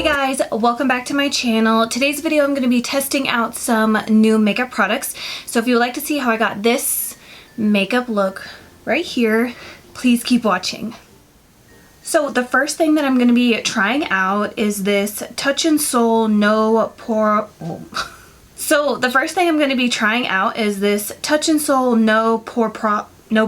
Hey guys, welcome back to my channel. Today's video I'm going to be testing out some new makeup products. So if you would like to see how I got this makeup look right here, please keep watching. So the first thing that I'm going to be trying out is this Touch in Sol No Por... So the first thing I'm going to be trying out is this Touch in Sol No Poreblem. No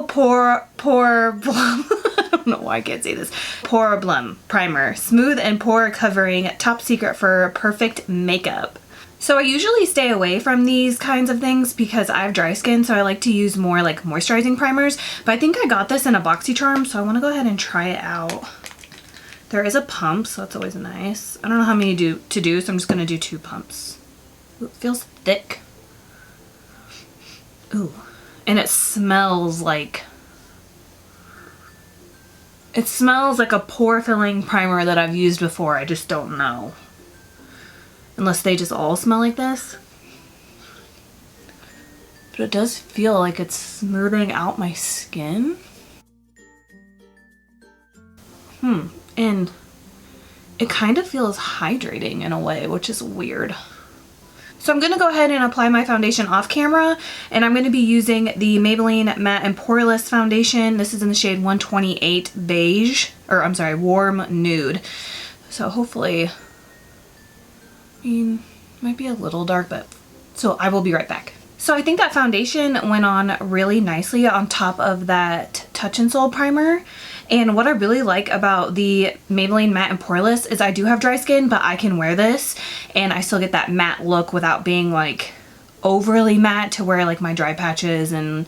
Poreblem. I don't know why I can't say this. Poreblem primer. Smooth and pore covering. Top secret for perfect makeup. So I usually stay away from these kinds of things because I have dry skin, so I like to use more like moisturizing primers. But I think I got this in a BoxyCharm, so I want to go ahead and try it out. There is a pump, so that's always nice. I don't know how many to do, so I'm just going to do 2 pumps. Ooh, it feels thick. Ooh. And it smells like... It smells like a pore filling primer that I've used before. I just don't know. Unless they just all smell like this. But it does feel like it's smoothing out my skin. And it kind of feels hydrating in a way, which is weird. So I'm going to go ahead and apply my foundation off camera, and I'm going to be using the Maybelline Matte and Poreless foundation. This is in the shade 128 Beige, or I'm sorry, Warm Nude. So hopefully, I mean, might be a little dark, but so I will be right back. So I think that foundation went on really nicely on top of that Touch in Sol primer. And what I really like about the Maybelline Matte and Poreless is I do have dry skin, but I can wear this and I still get that matte look without being like overly matte to where like my dry patches and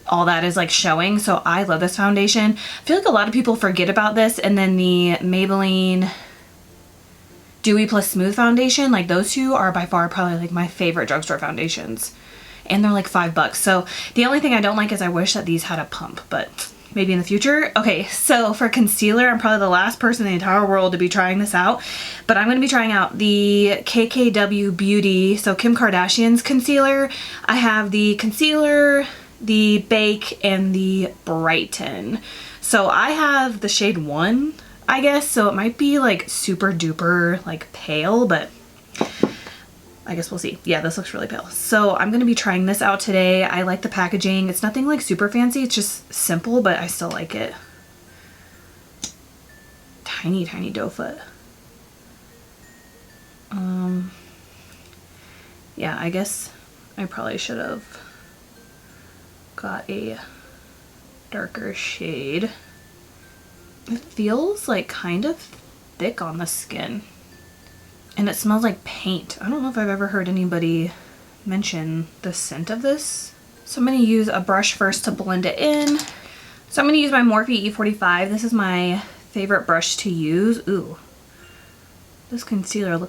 all that is like showing. So I love this foundation. I feel like a lot of people forget about this, and then the Maybelline Dewy Plus Smooth foundation, like those two are by far probably like my favorite drugstore foundations. And they're like $5. So the only thing I don't like is I wish that these had a pump, but maybe in the future. Okay, so for concealer, I'm probably the last person in the entire world to be trying this out, but I'm going to be trying out the KKW Beauty, so Kim Kardashian's concealer. I have the concealer, the bake, and the brighten. So I have the shade 1, I guess, so it might be like super duper like pale, but I guess we'll see. Yeah, this looks really pale. So I'm going to be trying this out today. I like the packaging. It's nothing like super fancy. It's just simple, but I still like it. Tiny, tiny doe foot. Yeah, I guess I probably should have got a darker shade. It feels like kind of thick on the skin. And it smells like paint. I don't know if I've ever heard anybody mention the scent of this. So I'm going to use a brush first to blend it in. So I'm going to use my Morphe E45. This is my favorite brush to use. Ooh. This concealer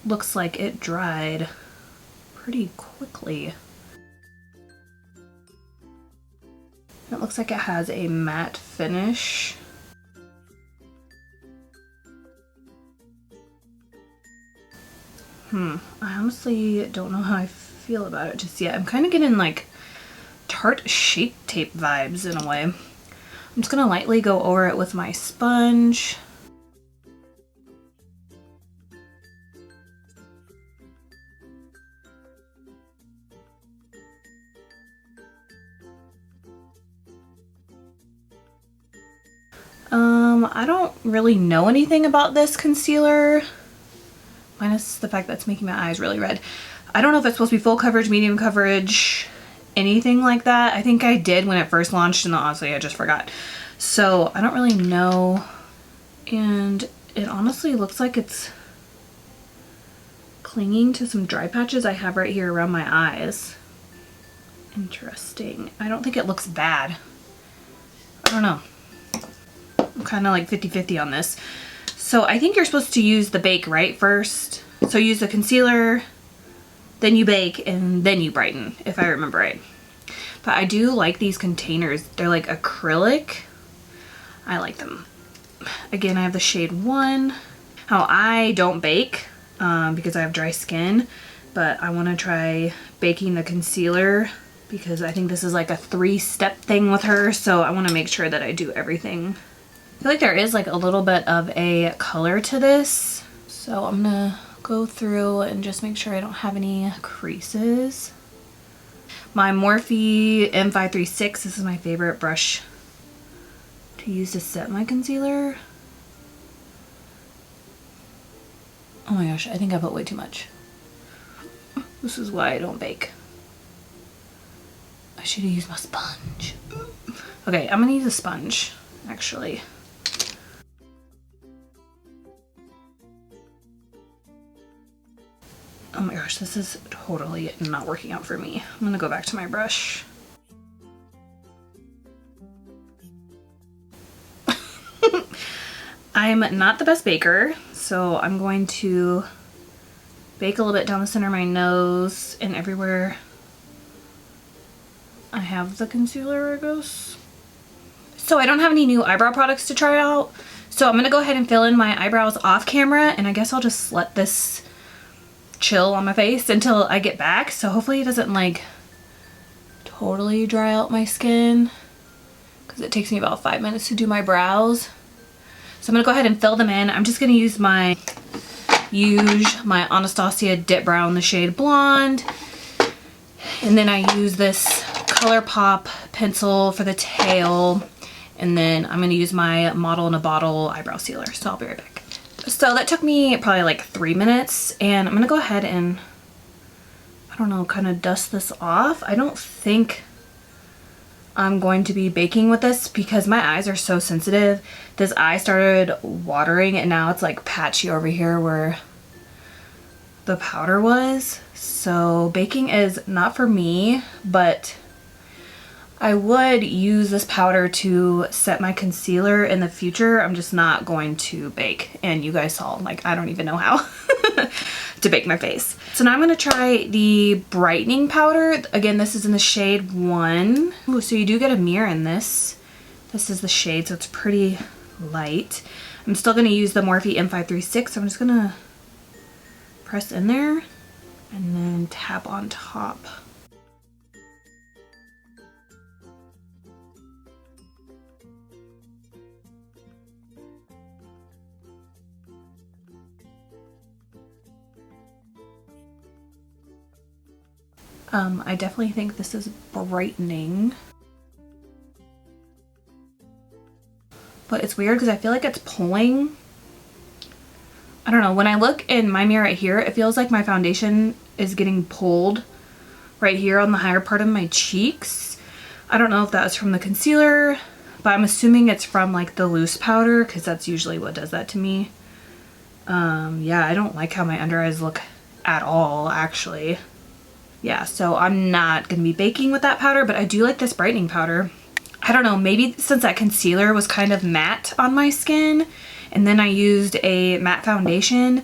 looks like it dried pretty quickly. It looks like it has a matte finish. I honestly don't know how I feel about it just yet. I'm kind of getting like Tarte Shape Tape vibes in a way. I'm just going to lightly go over it with my sponge. I don't really know anything about this concealer. Minus the fact that it's making my eyes really red. I don't know if it's supposed to be full coverage, medium coverage, anything like that. I think I did when it first launched, and honestly I just forgot. So I don't really know. And it honestly looks like it's clinging to some dry patches I have right here around my eyes. Interesting. I don't think it looks bad. I don't know. I'm kind of like 50-50 on this. So I think you're supposed to use the bake, right, first? So use the concealer, then you bake, and then you brighten, if I remember right. But I do like these containers. They're like acrylic. I like them. Again, I have the shade 1. How I don't bake because I have dry skin, but I want to try baking the concealer because I think this is like a 3-step thing with her. So I want to make sure that I do everything feel like there is like a little bit of a color to this. So I'm gonna go through and just make sure I don't have any creases. My Morphe M536, this is my favorite brush to use to set my concealer. Oh my gosh, I think I put way too much. This is why I don't bake. I should have used my sponge. Okay, I'm gonna use a sponge, actually. Oh my gosh, this is totally not working out for me. I'm gonna go back to my brush. I'm not the best baker, so I'm going to bake a little bit down the center of my nose and everywhere I have the concealer, I guess. So I don't have any new eyebrow products to try out, so I'm gonna go ahead and fill in my eyebrows off camera, and I guess I'll just let this chill on my face until I get back. So hopefully it doesn't like totally dry out my skin, because it takes me about 5 minutes to do my brows. So I'm gonna go ahead and fill them in. I'm just gonna use my Rouge, my Anastasia Dip Brow in the shade Blonde. And then I use this ColourPop pencil for the tail. And then I'm gonna use my Model in a Bottle eyebrow sealer. So I'll be right back. So that took me probably like 3 minutes. And I'm gonna go ahead and, I don't know, kind of dust this off. I don't think I'm going to be baking with this because my eyes are so sensitive. This eye started watering and now it's like patchy over here where the powder was. So baking is not for me, but I would use this powder to set my concealer in the future. I'm just not going to bake. And you guys saw, like, I don't even know how to bake my face. So now I'm going to try the brightening powder. Again, this is in the shade 1. Ooh, so you do get a mirror in this. This is the shade, so it's pretty light. I'm still going to use the Morphe M536, so I'm just going to press in there and then tap on top. I definitely think this is brightening. But it's weird because I feel like it's pulling. I don't know, when I look in my mirror right here, it feels like my foundation is getting pulled right here on the higher part of my cheeks. I don't know if that's from the concealer, but I'm assuming it's from like the loose powder because that's usually what does that to me. Yeah, I don't like how my under eyes look at all, actually. Yeah, so I'm not going to be baking with that powder, but I do like this brightening powder. I don't know, maybe since that concealer was kind of matte on my skin, and then I used a matte foundation.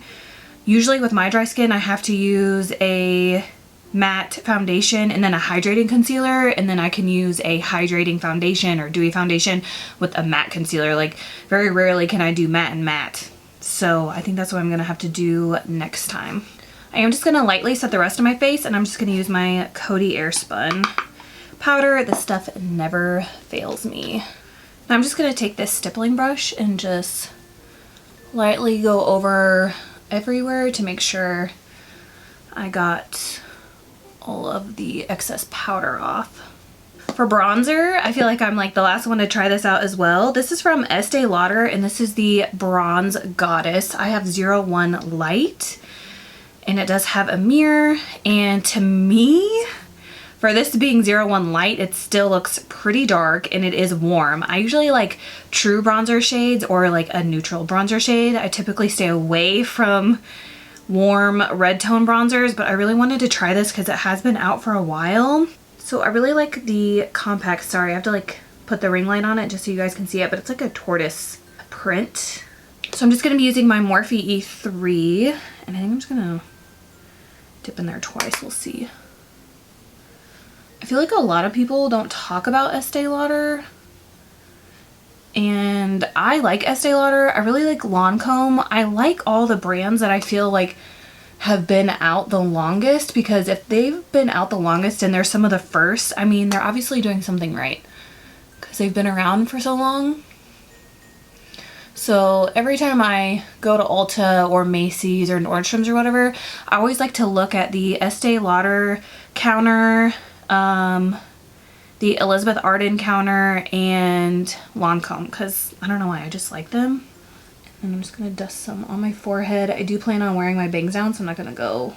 Usually with my dry skin, I have to use a matte foundation and then a hydrating concealer, and then I can use a hydrating foundation or dewy foundation with a matte concealer. Like, very rarely can I do matte and matte. So I think that's what I'm going to have to do next time. I am just going to lightly set the rest of my face, and I'm just going to use my Coty Airspun powder. This stuff never fails me. Now I'm just going to take this stippling brush and just lightly go over everywhere to make sure I got all of the excess powder off. For bronzer, I feel like I'm like the last one to try this out as well. This is from Estee Lauder, and this is the Bronze Goddess. I have 01 Light. And it does have a mirror, and to me, for this being 01 Light, it still looks pretty dark and it is warm. I usually like true bronzer shades or like a neutral bronzer shade. I typically stay away from warm red tone bronzers, but I really wanted to try this because it has been out for a while. So I really like the compact. Sorry, I have to like put the ring light on it just so you guys can see it, but it's like a tortoise print. So I'm just going to be using my Morphe E3, and I think I'm just going to dip in there twice. We'll see. I feel like a lot of people don't talk about Estee Lauder, and I like Estee Lauder. I really like Lancome. I like all the brands that I feel like have been out the longest, because if they've been out the longest and they're some of the first, I mean, they're obviously doing something right because they've been around for so long. So every time I go to Ulta or Macy's or Nordstrom's or whatever, I always like to look at the Estee Lauder counter, the Elizabeth Arden counter, and Lancome, because I don't know why, I just like them. And I'm just going to dust some on my forehead. I do plan on wearing my bangs down, so I'm not going to go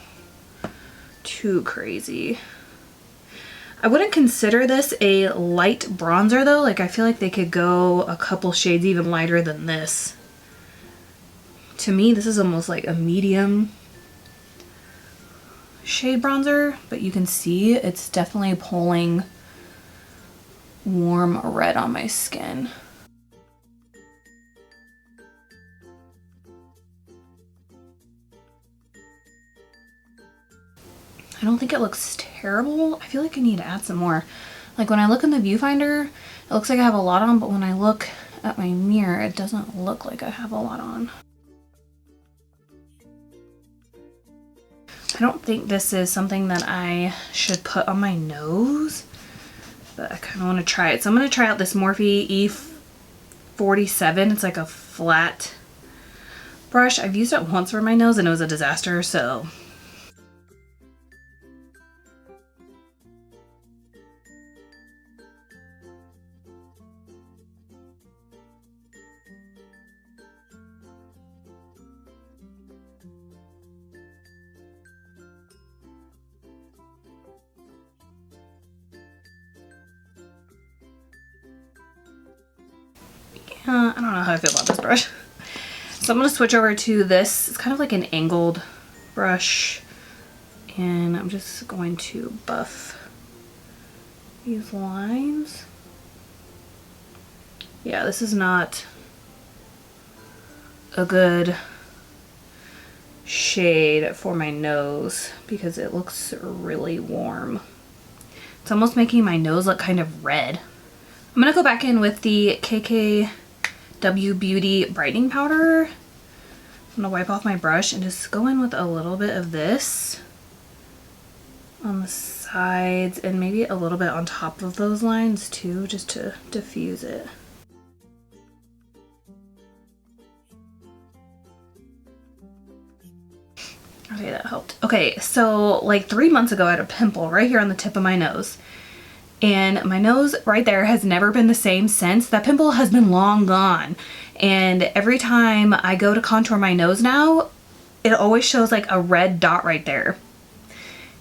too crazy. I wouldn't consider this a light bronzer though. Like, I feel like they could go a couple shades even lighter than this. To me, this is almost like a medium shade bronzer, but you can see it's definitely pulling warm red on my skin. I don't think it looks terrible. I feel like I need to add some more. Like when I look in the viewfinder, it looks like I have a lot on, but when I look at my mirror, it doesn't look like I have a lot on. I don't think this is something that I should put on my nose, but I kind of want to try it. So I'm going to try out this Morphe E47. It's like a flat brush. I've used it once for my nose and it was a disaster, so. I don't know how I feel about this brush. So I'm going to switch over to this. It's kind of like an angled brush. And I'm just going to buff these lines. Yeah, this is not a good shade for my nose because it looks really warm. It's almost making my nose look kind of red. I'm going to go back in with the KKW Beauty Brightening Powder. I'm going to wipe off my brush and just go in with a little bit of this on the sides and maybe a little bit on top of those lines too, just to diffuse it. Okay, that helped. Okay, so like 3 months ago I had a pimple right here on the tip of my nose. And my nose right there has never been the same since. That pimple has been long gone. And every time I go to contour my nose now, it always shows like a red dot right there.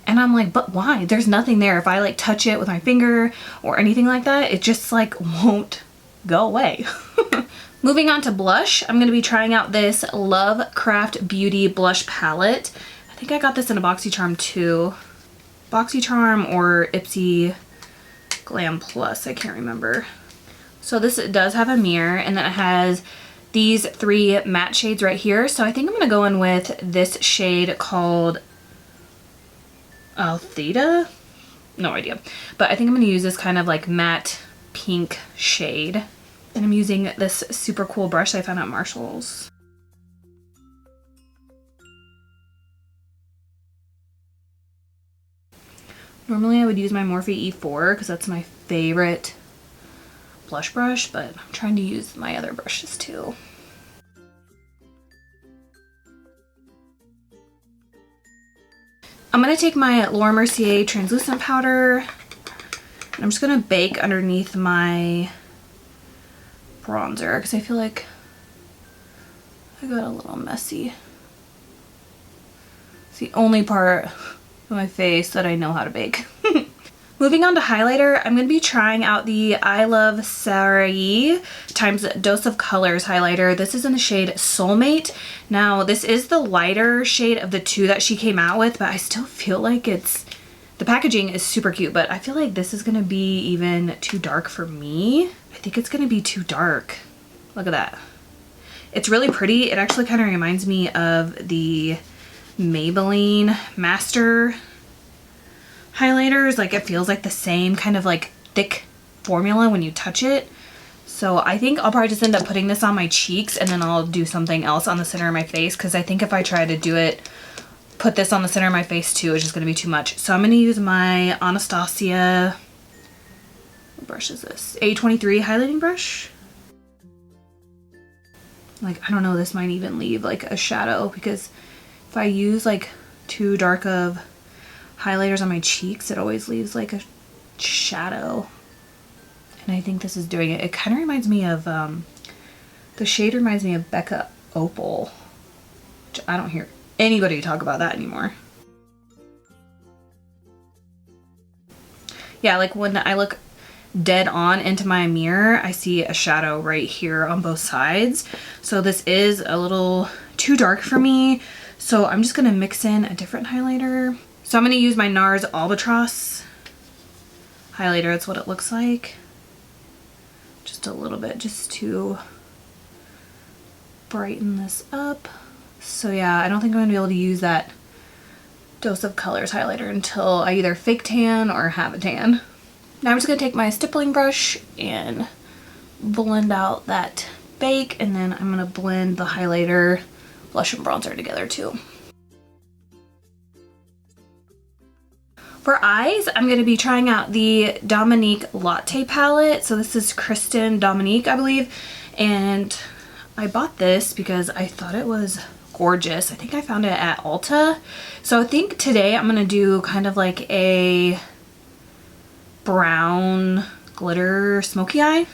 And I'm like, but why? There's nothing there. If I like touch it with my finger or anything like that, it just like won't go away. Moving on to blush, I'm going to be trying out this Lovecraft Beauty Blush Palette. I think I got this in a BoxyCharm too. BoxyCharm or Ipsy Glam Plus, I can't remember. So this does have a mirror, and then it has these 3 matte shades right here. So I think I'm going to go in with this shade called Theta? No idea. But I think I'm going to use this kind of like matte pink shade. And I'm using this super cool brush I found at Marshall's. Normally I would use my Morphe E4 because that's my favorite blush brush, but I'm trying to use my other brushes too. I'm going to take my Laura Mercier translucent powder and I'm just going to bake underneath my bronzer because I feel like I got a little messy. It's the only part my face that I know how to bake. Moving on to highlighter, I'm going to be trying out the Iluvsarahii times Dose of Colors highlighter. This is in the shade Soulmate. Now this is the lighter shade of the 2 that she came out with, but I still feel like the packaging is super cute, but I feel like this is going to be even too dark for me. I think it's going to be too dark. Look at that. It's really pretty. It actually kind of reminds me of the Maybelline Master highlighters. Like, it feels like the same kind of like thick formula when you touch it. So I think I'll probably just end up putting this on my cheeks and then I'll do something else on the center of my face, because I think if I try to do it, put this on the center of my face too, it's just going to be too much. So I'm going to use my Anastasia, what brush is this? A23 highlighting brush. Like, I don't know, this might even leave like a shadow, because if I use like too dark of highlighters on my cheeks, it always leaves like a shadow. And I think this is doing it. It kind of reminds me of, the shade reminds me of Becca Opal, which I don't hear anybody talk about that anymore. Yeah, like when I look dead on into my mirror, I see a shadow right here on both sides. So this is a little too dark for me. So I'm just gonna mix in a different highlighter. So I'm gonna use my NARS Albatross highlighter. That's what it looks like. Just a little bit, just to brighten this up. So yeah, I don't think I'm gonna be able to use that Dose of Colors highlighter until I either fake tan or have a tan. Now I'm just gonna take my stippling brush and blend out that bake, and then I'm gonna blend the highlighter, blush, and bronzer together too. For eyes, I'm gonna be trying out the Dominque Latte palette. So this is Kristen Dominque, I believe, and I bought this because I thought it was gorgeous. I think I found it at Ulta. So I think today I'm gonna do kind of like a brown glitter smoky eye.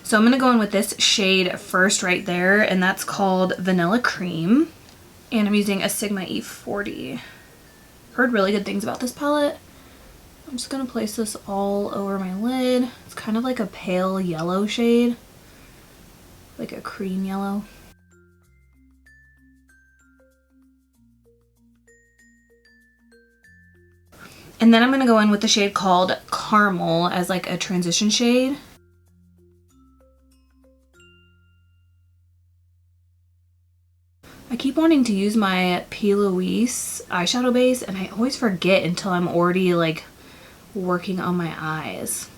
So I'm gonna go in with this shade first right there, and that's called Vanilla Cream. And I'm using a Sigma E40. Heard really good things about this palette. I'm just gonna place this all over my lid. It's kind of like a pale yellow shade, like a cream yellow. And then I'm gonna go in with the shade called Caramel as like a transition shade. I keep wanting to use my P. Louise eyeshadow base, and I always forget until I'm already like working on my eyes.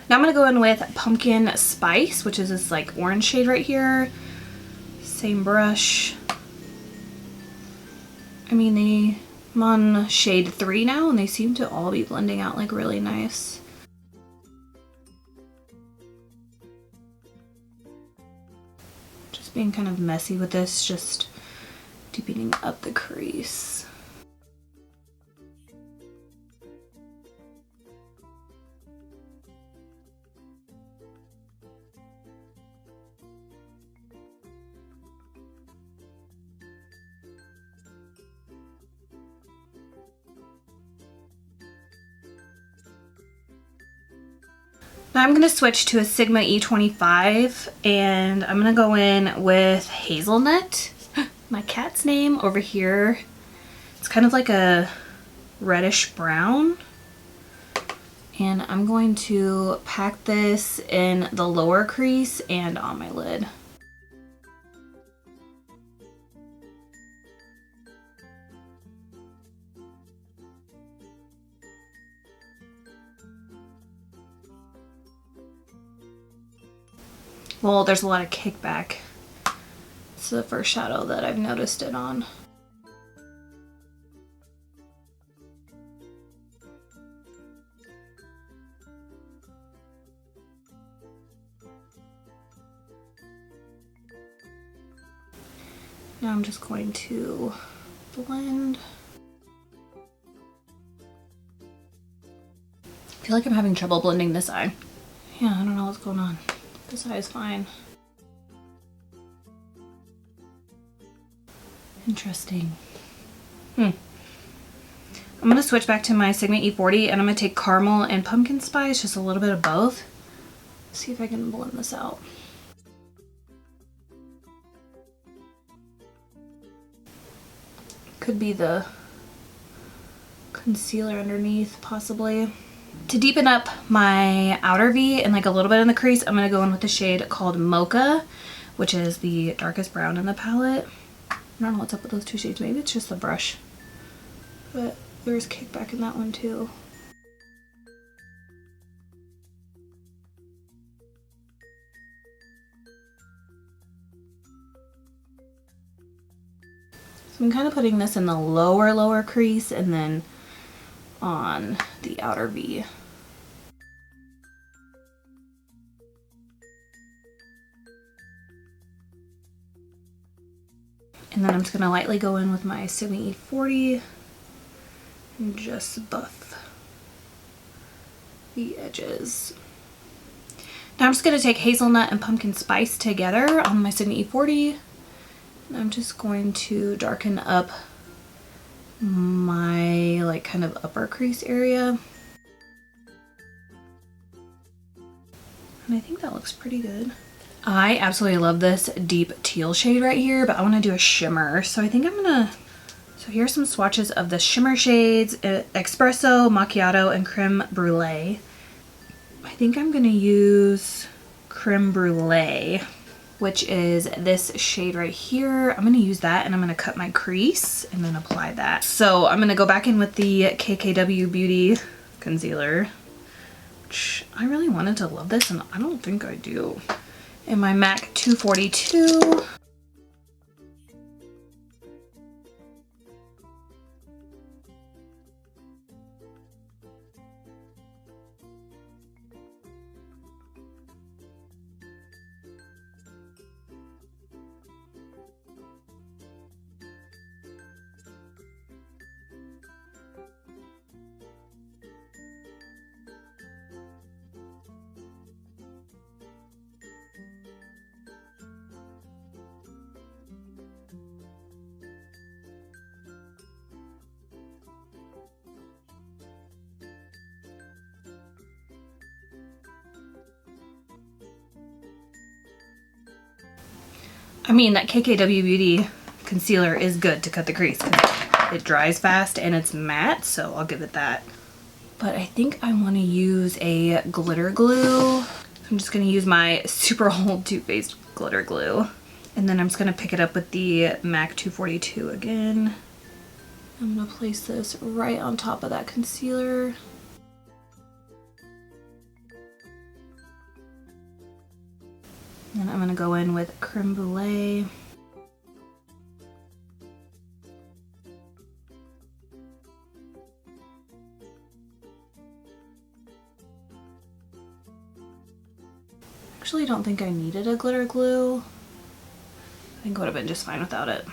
Now I'm gonna go in with Pumpkin Spice, which is this like orange shade right here. Same brush. I mean, I'm on shade 3 now, and they seem to all be blending out like really nice. Just being kind of messy with this, just deepening up the crease. Now I'm going to switch to a Sigma E25, and I'm going to go in with Hazelnut, my cat's name, over here. It's kind of like a reddish brown. And I'm going to pack this in the lower crease and on my lid. Well, there's a lot of kickback. It's the first shadow that I've noticed it on. Now I'm just going to blend. I feel like I'm having trouble blending this eye. Yeah, I don't know what's going on. This eye is fine. Interesting. I'm gonna switch back to my Sigma E40, and I'm gonna take Caramel and Pumpkin Spice, just a little bit of both. See if I can blend this out. Could be the concealer underneath, possibly. To deepen up my outer V and like a little bit in the crease, I'm going to go in with the shade called Mocha, which is the darkest brown in the palette. I don't know what's up with those two shades. Maybe it's just the brush. But there's kickback in that one too. So I'm kind of putting this in the lower crease and then on the outer V. And then I'm just going to lightly go in with my Sigma E40 and just buff the edges. Now I'm just going to take hazelnut and pumpkin spice together on my Sigma E40. And I'm just going to darken up my like kind of upper crease area. And I think that looks pretty good. I absolutely love this deep teal shade right here, but I want to do a shimmer. So I think I'm gonna, so here's some swatches of the shimmer shades, Espresso, Macchiato, and Creme Brulee. I think I'm gonna use Creme Brulee, which is this shade right here. I'm gonna use that and I'm gonna cut my crease and then apply that. So I'm gonna go back in with the KKW Beauty concealer, which I really wanted to love this and I don't think I do. In my MAC 242. I mean, that KKW Beauty concealer is good to cut the crease because it dries fast and it's matte, so I'll give it that. But I think I want to use a glitter glue. I'm just going to use my super old Too Faced glitter glue. And then I'm just going to pick it up with the MAC 242 again. I'm going to place this right on top of that concealer. And I'm gonna go in with Creme Brulee. Actually, I don't think I needed a glitter glue. I think it would have been just fine without it.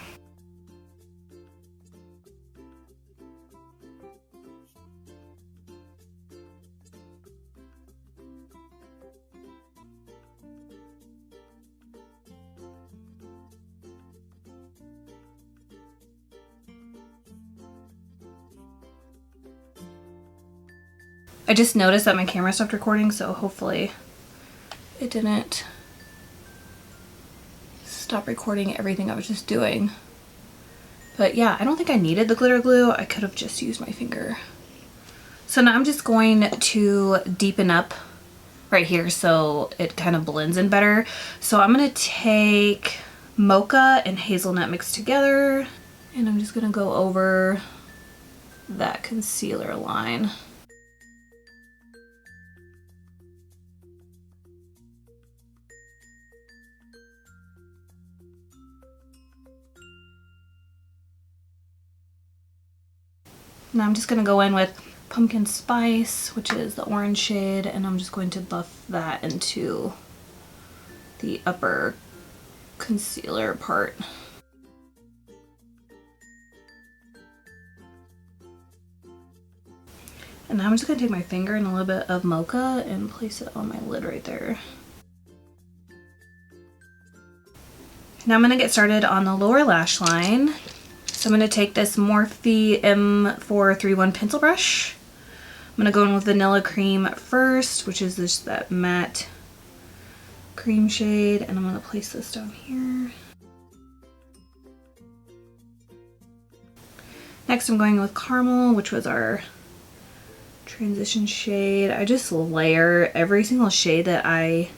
I just noticed that my camera stopped recording, so hopefully it didn't stop recording everything I was just doing. But yeah, I don't think I needed the glitter glue. I could have just used my finger. So now I'm just going to deepen up right here so it kind of blends in better. So I'm gonna take mocha and hazelnut mixed together, and I'm just gonna go over that concealer line. Now I'm just going to go in with Pumpkin Spice, which is the orange shade, and I'm just going to buff that into the upper concealer part. And now I'm just going to take my finger and a little bit of mocha and place it on my lid right there. Now I'm going to get started on the lower lash line. So I'm going to take this Morphe M431 pencil brush. I'm going to go in with Vanilla Cream first, which is just that matte cream shade, and I'm going to place this down here. Next I'm going with Caramel, which was our transition shade. I just layer every single shade that I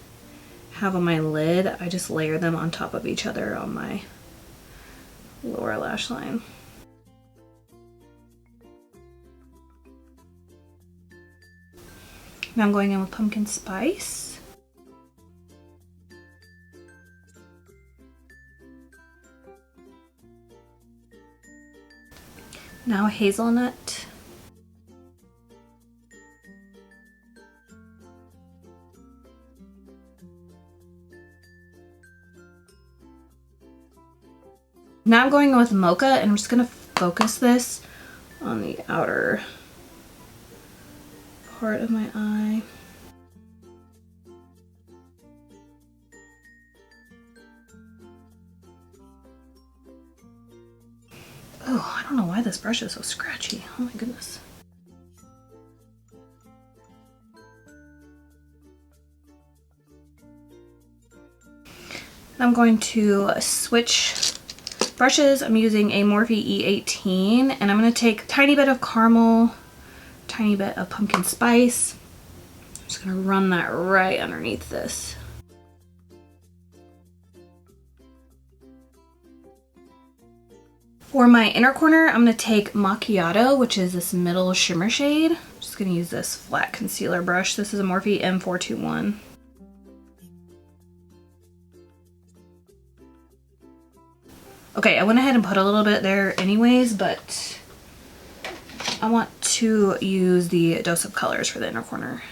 have on my lid. I just layer them on top of each other on my lower lash line. Now I'm going in with Pumpkin Spice. Now hazelnut. Now I'm going with mocha, and I'm just gonna focus this on the outer part of my eye. Oh, I don't know why this brush is so scratchy. Oh my goodness. I'm going to switch brushes. I'm using a Morphe E18, and I'm going to take a tiny bit of caramel, tiny bit of pumpkin spice. I'm just going to run that right underneath this. For my inner corner, I'm going to take Macchiato, which is this middle shimmer shade. I'm just going to use this flat concealer brush. This is a Morphe M421. Okay, I went ahead and put a little bit there anyways, but I want to use the Dose of Colors for the inner corner.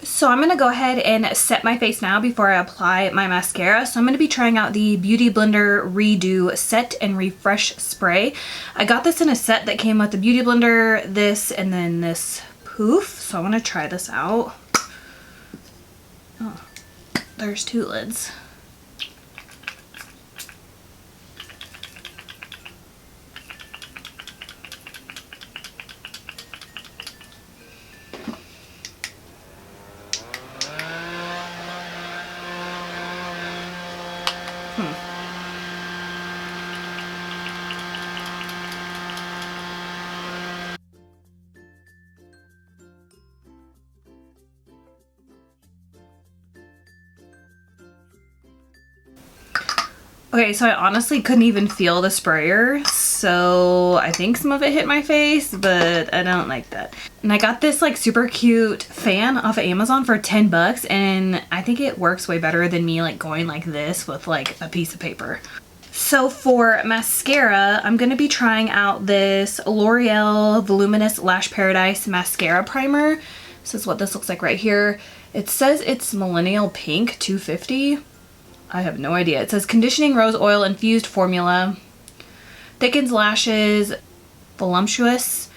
So I'm going to go ahead and set my face now before I apply my mascara. So I'm going to be trying out the Beauty Blender Redo Set and Refresh Spray. I got this in a set that came with the Beauty Blender, this, and then this poof. So I want to try this out. Oh, there's two lids. Okay, so I honestly couldn't even feel the sprayer, so I think some of it hit my face, but I don't like that. And I got this like super cute fan off of Amazon for 10 bucks, and I think it works way better than me like going like this with like a piece of paper. So for mascara, I'm going to be trying out this L'Oreal Voluminous Lash Paradise Mascara Primer. This is what this looks like right here. It says it's Millennial Pink 250. I have no idea. It says conditioning rose oil infused formula, thickens lashes, voluptuous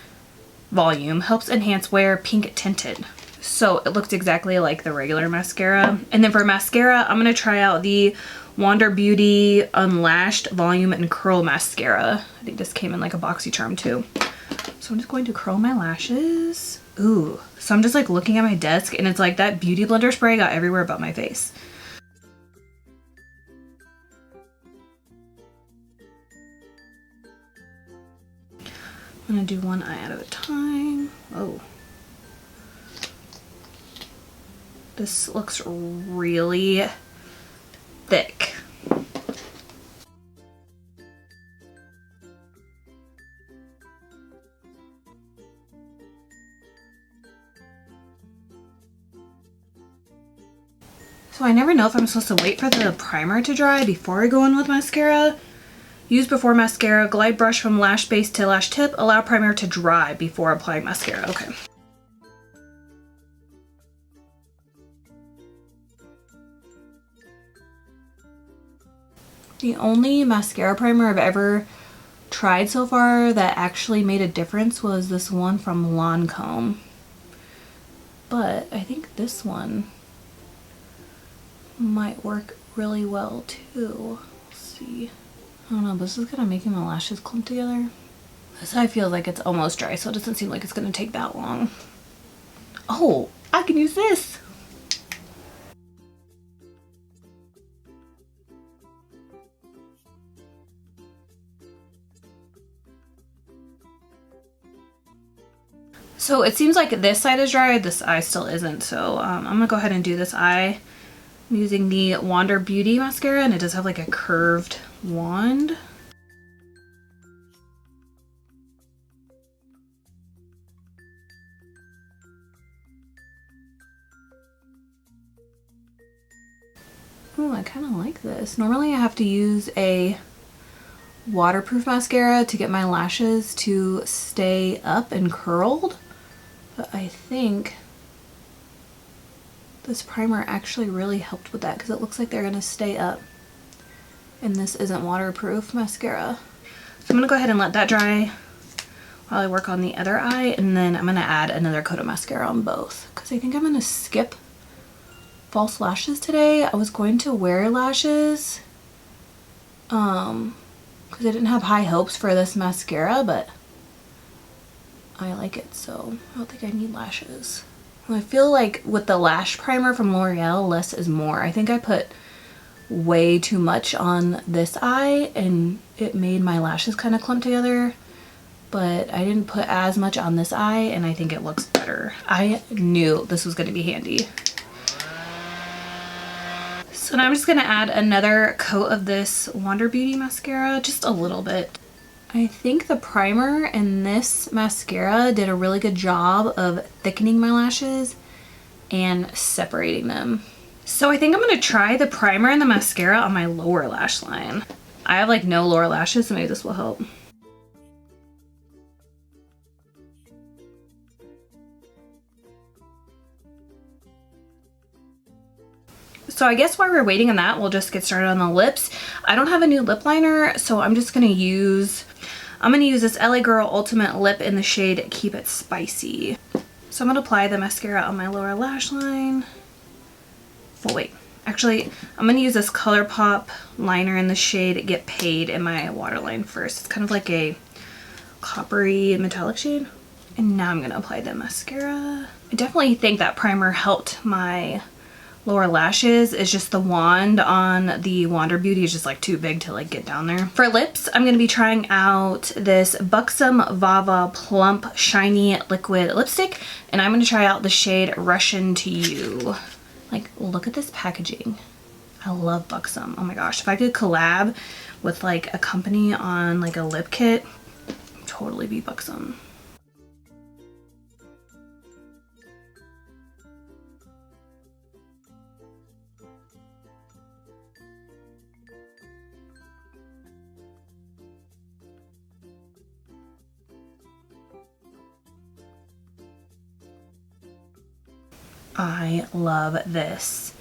volume, helps enhance wear, pink tinted. So it looks exactly like the regular mascara. And then for mascara, I'm going to try out the Wander Beauty Unlashed Volume and Curl Mascara. I think this came in like a BoxyCharm too. So I'm just going to curl my lashes. Ooh. So I'm just like looking at my desk, and it's like that Beauty Blender spray got everywhere but my face. I'm gonna do one eye at a time. Oh. This looks really thick. So I never know if I'm supposed to wait for the primer to dry before I go in with mascara. Use before mascara, glide brush from lash base to lash tip, allow primer to dry before applying mascara. Okay. The only mascara primer I've ever tried so far that actually made a difference was this one from Lancome. But I think this one might work really well too. Let's see. I don't know, this is kind of making my lashes clump together. This eye feels like it's almost dry, so it doesn't seem like it's going to take that long. Oh, I can use this! So it seems like this side is dry, this eye still isn't, so I'm going to go ahead and do this eye. I'm using the Wander Beauty mascara, and it does have like a curved wand. Ooh, I kind of like this. Normally I have to use a waterproof mascara to get my lashes to stay up and curled, but I think this primer actually really helped with that because it looks like they're gonna stay up, and this isn't waterproof mascara. So I'm gonna go ahead and let that dry while I work on the other eye, and then I'm gonna add another coat of mascara on both because I think I'm gonna skip false lashes today. I was going to wear lashes because I didn't have high hopes for this mascara, but I like it, so I don't think I need lashes. I feel like with the lash primer from L'Oreal, less is more. I think I put way too much on this eye and it made my lashes kind of clump together, but I didn't put as much on this eye and I think it looks better. I knew this was going to be handy. So now I'm just going to add another coat of this Wander Beauty mascara, just a little bit. I think the primer and this mascara did a really good job of thickening my lashes and separating them. So I think I'm going to try the primer and the mascara on my lower lash line. I have like no lower lashes, so maybe this will help. So I guess while we're waiting on that, we'll just get started on the lips. I don't have a new lip liner, so I'm just gonna use this LA Girl Ultimate Lip in the shade Keep It Spicy. So I'm gonna apply the mascara on my lower lash line. Well, wait, actually, I'm gonna use this ColourPop liner in the shade Get Paid in my waterline first. It's kind of like a coppery metallic shade. And now I'm gonna apply the mascara. I definitely think that primer helped my lower lashes. Is just the wand on the Wander Beauty is just like too big to like get down there. For lips, I'm going to be trying out this Buxom Va-Va-Plump Shiny Liquid Lipstick, and I'm going to try out the shade Russian to You. Like, look at this packaging. I love Buxom. Oh my gosh, if I could collab with like a company on like a lip kit, totally be Buxom. I love this.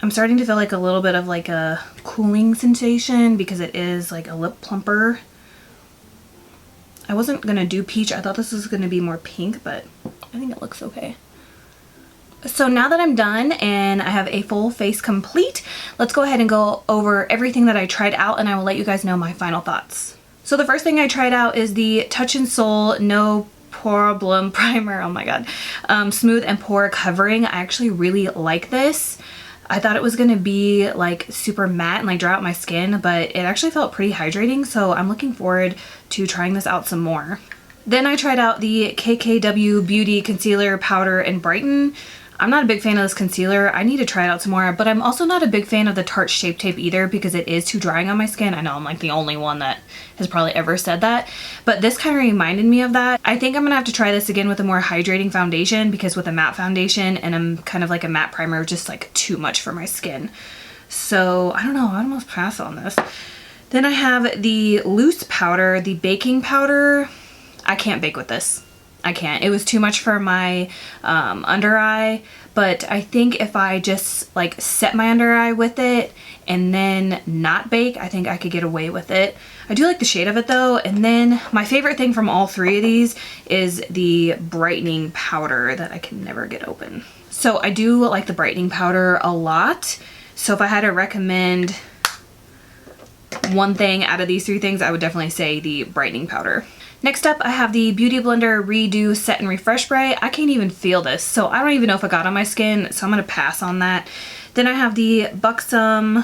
I'm starting to feel like a little bit of like a cooling sensation because it is like a lip plumper. I wasn't gonna do peach. I thought this was gonna be more pink, but I think it looks okay. So now that I'm done and I have a full face complete, let's go ahead and go over everything that I tried out, and I will let you guys know my final thoughts. So the first thing I tried out is the Touch in Sol No Poreblem primer. Oh my god. Smooth and pore covering. I actually really like this. I thought it was gonna be like super matte and like dry out my skin, but it actually felt pretty hydrating, so I'm looking forward to trying this out some more. Then I tried out the KKW Beauty Concealer Powder and Brighten. I'm not a big fan of this concealer. I need to try it out some more, but I'm also not a big fan of the Tarte Shape Tape either because it is too drying on my skin. I know I'm like the only one that has probably ever said that, but this kind of reminded me of that. I think I'm gonna have to try this again with a more hydrating foundation because with a matte foundation and I'm kind of like a matte primer, just like too much for my skin. So I don't know, I almost pass on this. Then I have the loose powder, the baking powder. I can't bake with this. I can't. It was too much for my under eye, but I think if I just like set my under eye with it and then not bake, I think I could get away with it. I do like the shade of it though. And then my favorite thing from all three of these is the brightening powder that I can never get open. So I do like the brightening powder a lot. So if I had to recommend one thing out of these three things, I would definitely say the brightening powder. Next up, I have the Beauty Blender Redo Set and Refresh Spray. I can't even feel this, so I don't even know if it got on my skin, so I'm gonna pass on that. Then I have the Buxom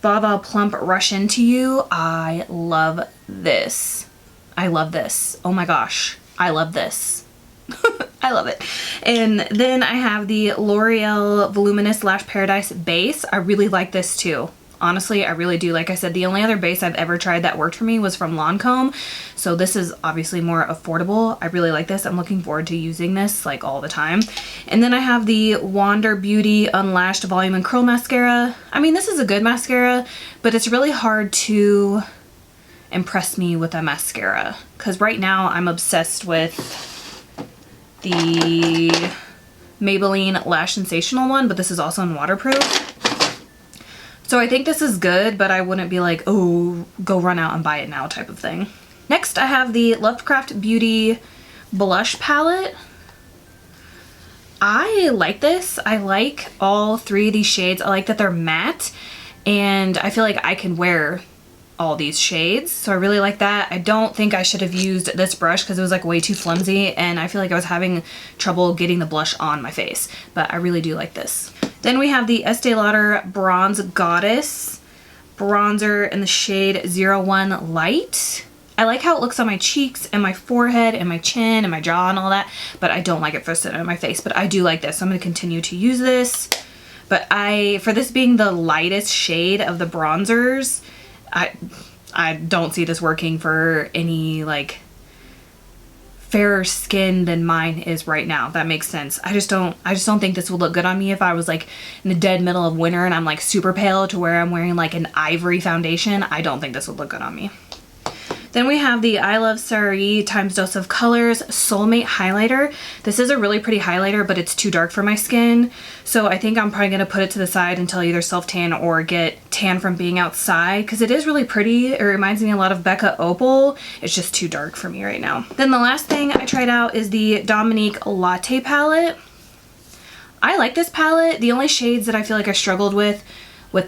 Va-Va-Plump Rush Into You. I love this. I love this. Oh my gosh, I love this. I love it. And then I have the L'Oreal Voluminous Lash Paradise Base. I really like this too. Honestly, I really do. Like I said, the only other base I've ever tried that worked for me was from Lancome. So this is obviously more affordable. I really like this. I'm looking forward to using this like all the time. And then I have the Wander Beauty Unlashed Volume and Curl Mascara. I mean, this is a good mascara, but it's really hard to impress me with a mascara. Because right now I'm obsessed with the Maybelline Lash Sensational one, but this is also in waterproof. So I think this is good, but I wouldn't be like, oh, go run out and buy it now type of thing. Next, I have the Lovecraft Beauty Blush Palette. I like this. I like all three of these shades. I like that they're matte, and I feel like I can wear all these shades, so I really like that. I don't think I should have used this brush because it was like way too flimsy, and I feel like I was having trouble getting the blush on my face, but I really do like this. Then we have the Estee Lauder Bronze Goddess bronzer in the shade 01 Light. I like how it looks on my cheeks and my forehead and my chin and my jaw and all that, but I don't like it for sitting on my face, but I do like this, so I'm going to continue to use this. But for this being the lightest shade of the bronzers, I don't see this working for any like fairer skin than mine is right now. That makes sense. I just don't think this would look good on me if I was like in the dead middle of winter and I'm like super pale to where I'm wearing like an ivory foundation. I don't think this would look good on me. Then we have the Iluvsarahii Times Dose of Colors Soulmate Highlighter. This is a really pretty highlighter, but it's too dark for my skin. So I think I'm probably going to put it to the side until either self-tan or get tan from being outside, because it is really pretty. It reminds me a lot of Becca Opal. It's just too dark for me right now. Then the last thing I tried out is the Dominque Latte palette. I like this palette. The only shades that I feel like I struggled with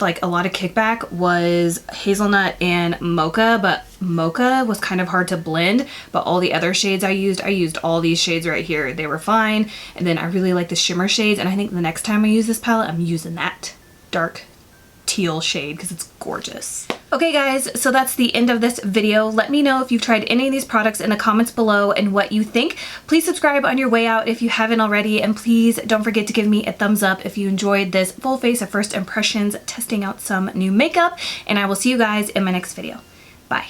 like a lot of kickback was hazelnut and mocha, but mocha was kind of hard to blend, but all the other shades I used all these shades right here. They were fine. And then I really like the shimmer shades, and I think the next time I use this palette, I'm using that dark teal shade because it's gorgeous. Okay guys, so that's the end of this video. Let me know if you've tried any of these products in the comments below and what you think. Please subscribe on your way out if you haven't already, and please don't forget to give me a thumbs up if you enjoyed this full face of first impressions testing out some new makeup, and I will see you guys in my next video. Bye.